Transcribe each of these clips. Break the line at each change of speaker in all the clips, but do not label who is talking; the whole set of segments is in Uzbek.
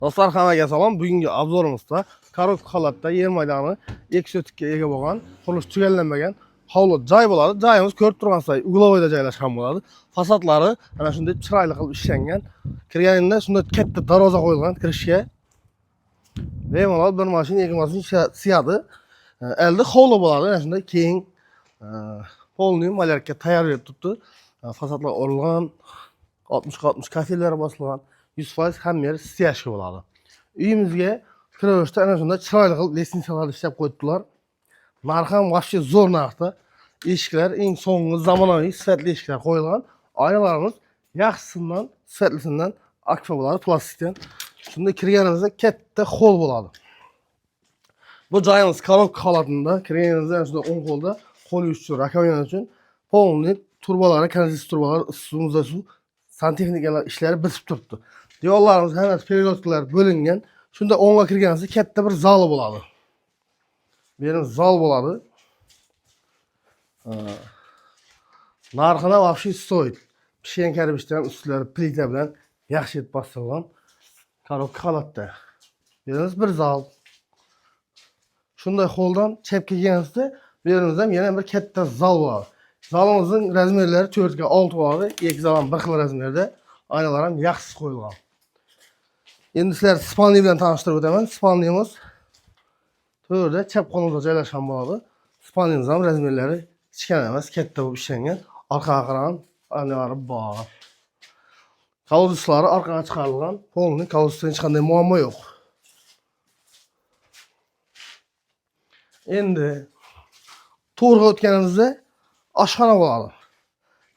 Dostlar, hammaga salom. Bugungi obzorimizda korotka holatda yer maydoni 2 sotikka ega bo'lgan, qurilish tugallanmagan hovli joy bo'ladi. Joyimiz ko'rib turgansizlar, uglovoyda joylashgan bo'ladi. Fasadlari ana shunday chiroyli qilib ishlangan. Kirganingda shunday katta darvoza qo'yilgan kirishga. Bemalol bir mashina, ikki mashina siyadi. Endi hovli bo'ladi. Ana shunday keng polniy malyarka tayyor etib turibdi. Fasadlar o'rilgan, 60 kafelar bosilgan. 100% hamma yer siyashga bo'ladi. Uyimizga kiraverishda ana shunday chiroyli qilib lestnitsalar ishlab qo'yibdilar. Narxi ham вообще zo'r narxda. Eshiklar eng so'nggi zamonaviy sifatli eshiklar qo'yilgan. Oynalarimiz yaxshisidan, sifatlisidan akfa bo'ladi, plastikdan. Shunda kirganimizda katta hol bo'ladi. Bu joyimiz korotka holatida, kirganimizda ana shunday o'ng qo'lda qo'l yuvish uchun, rakovina uchun polniy turbalari, kanalizatsiya turbalari, suv, santexnikalar ishlari bitib turibdi. Devorlarimiz hammasi periodikalar bo'lingan. Shunda o'ngga kirganingizda katta bir zali bo'ladi. Bu yerimiz zal bo'ladi. Narxini вообще stoyt. Pishgan karibishdan ustlari plita bilan yaxshi etib bosilgan korotka holatda. Bu yerimiz bir zal. Shunday holdan chap kelganingizda bu yerimizda yana bir katta zal bo'ladi. Zalimizning razmerlari 4 ga 6 bo'ladi. Ikki zal ham bir xil razmerda. Aynalar ham yaxshi qo'yilgan. Endi sizlar spalniy bilan tanishtirib o'taman. Spalniyimiz to'rda chap qo'lida joylashgan bo'ladi. Spalniyimiz ham razmerlari kichkina emas, katta bo'lib ishlangan. Orqaga qarang, oynalari bor. Koloduslar orqaga chiqarilgan. Polniy kolodusda hech qanday muammo yo'q. Endi to'rga o'tganimizda oshxona bo'ladi.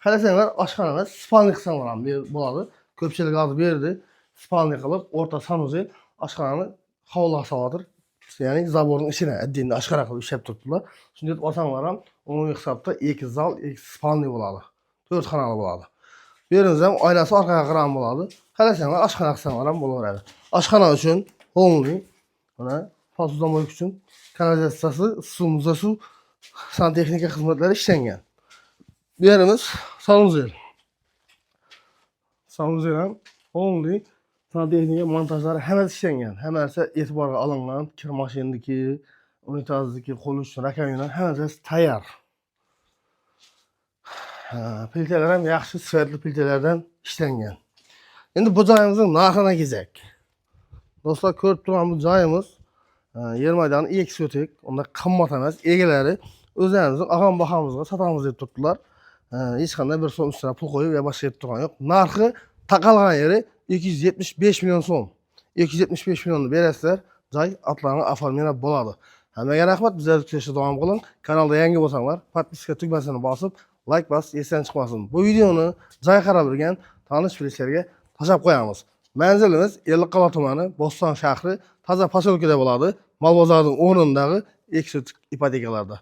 Qarasanglar, oshxonada spalniy qismlar ham bo'ladi. Ko'pchilik olib berdi. Spalniy qilib, o'rta sanuzel oshxonani hovli hisobidir. Ya'ni zaborning ichine adinda oshxona qilib ishlab turibdilar. Shunday deb olsanglar ham umumiy hisobda 2 zal, 2 spalniy bo'ladi. 4 xonali bo'ladi. Bu yerimiz ham oynasi orqaga qarab bo'ladi. Qarasanglar, oshxona qismlar ham bo'laveradi. Oshxona uchun polniy, mana posudamlik uchun kanalizatsiyasi, suv, santexnika xizmatlari ishlangan. Bu yerimiz sanuzel. Sanuzel ham polniy santexnika montajlari hammasi ishlangan. Hammasi e'tiborga olingan. Kir mashinaniki, unitazniki, qo'l uchun rakovina hammasi tayyor. Plitalar ham yaxshi sifatli plitalardan ishlangan. Endi bu joyimizning narxini kelsak. Do'stlar, ko'rib turgan bu joyimiz yer maydoni 2 sotik, unda qimmat emas, egalari o'zlarimizning aham bahamizga sotamiz deb turibdilar. Hech qanday bir so'm ustuna pul qo'yib va boshqa deb turgan yo'q. Narxi taqalgan yeri 275 million so'm. 275 millionni berasizlar, joy atlarga oformlab bo'ladi. Hammaga rahmat, bizlarni kuzatishda davom qiling. Kanalda yangi bo'lsanglar, podpiska tugmasini bosib, like bos, esdan chiqmasin. Bu videoni joy qarab yurgan tanish-bilishlarga tashlab qo'yamiz. Manzilimiz Ellikqal'a tumani, Bo'ston shahri, Toza poselkada bo'ladi. Mol bozorining o'rnidagi 2 sotik ipotekalarda.